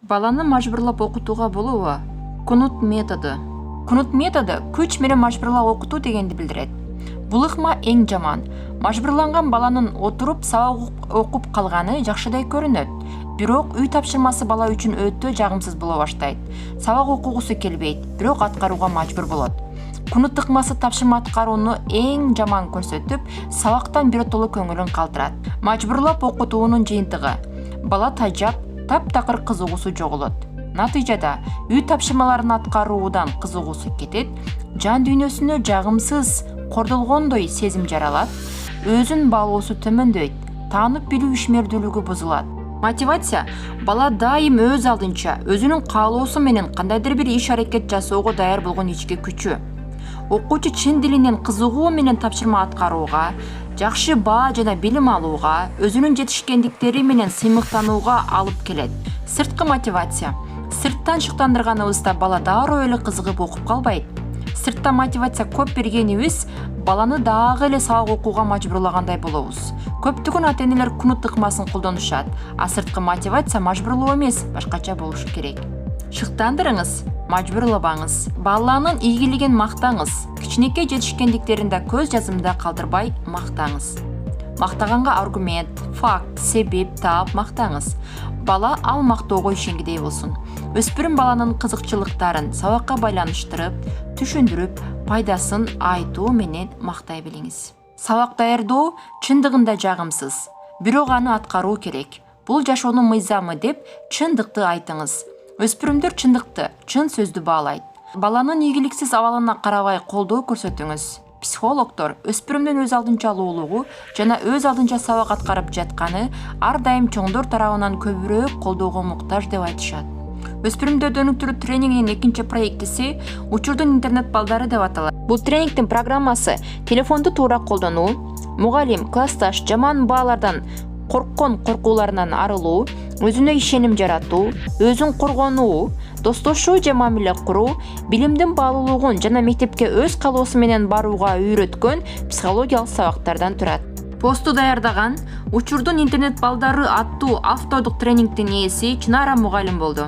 Баланы мажбурлап окутууга болобу? Кунут методу. Кунут методу күч менен мажбурлап окутуу дегенди билдирет. Бул ыкма эң жаман. Мажбурланган баланын отуруп сабак окуп калганы жакшыдай көрүнөт. Бирок үй тапшырмасы бала үчүн өтө жагымсыз боло баштайт. Сабак окугусу келбейт, бирок аткарууга мажбур болот. Кунут ыкмасы тапшырма аткарууну эң жаман көрсөтүп, сабактан биротоло көңүлүн калтырат. Мажбурлап окутуунун жыйынтыгы: бала тажап, таптакыр кызыгуусу жоголот. Натыйжада үй тапшырмаларын аткаруудан кызыгуусу кетет, жан дүйнөсүнө жагымсыз кордолгондой сезим жаралат, өзүн баалоосу төмөндөйт, таанып билүү ишмердүүлүгү бузулат. Мотивация бала дайым өз алдынча өзүнүн каалоосу менен кандайдыр бир иш аракет жасоого даяр болгон ички күчү. Окуучу чын дилинен кызыгуу менен тапшырма аткарууга, жакшы баа жана билим алууга, өзүнүн жетишкендиктери менен сыймыктанууга алып келет. Сырткы мотивация. Сырттан шыктандырганыбызда бала дароо эле кызыгып окуп калбайт. Сыртта мотивация көп бергенибиз баланы дагы эле сабак окууга мажбурлагандай болобуз. Көптөгөн ата-энелер кунут ыкмасын колдонушат, а сырткы мотивация мажбурлоо эмес, башкача болушу керек. Шыктандырыңыз, мажбурлабаңыз. Баланын ийгилигин мактаңыз. Кичинекей жетишкендиктеринде көз жазымда калтырбай мактаңыз. Мактаганга аргумент, факт, себеп таап мактаңыз. Бала ал мактоого ишенгидей болсун. Өспүрүм баланын кызыкчылыктарын сабакка байланыштырып, түшүндүрүп, пайдасын айтуу менен мактай билиңиз. Сабак даярдоо чындыгында жагымсыз, бирок аны аткаруу керек. Бул жашоонун мыйзамы деп чындыкты айтыңыз. Өспүрүмдөр чындыкты, чын сөздү баалайт. Баланын ийгиликсиз абалына карабай колдоо көрсөтүңүз. Психологдор өспүрүмдүн өз алдынча алуулугу жана өз алдынча сабак аткарып жатканы ар дайым чоңдор тарабынан көбүрөөк колдоого муктаж деп айтышат. Өспүрүмдөрдү өнүктүрүү тренингинин экинчи проектиси учурдун интернет балдары деп аталат. Бул тренингдин программасы телефонду туура колдонуу, мугалим, классташ жаман баалардан корккон коркууларынан арылуу, өзүнө ишеним жаратуу, өзүн коргонуу, достошуу же мамиле куруу, билимдин баалуулугун жана мектепке өз каалоосу менен барууга үйрөткөн психологиялык сабактардан турат. Посту даярдаган учурдун интернет балдары аттуу автордук тренингдин ээси Чынара мугалим болду.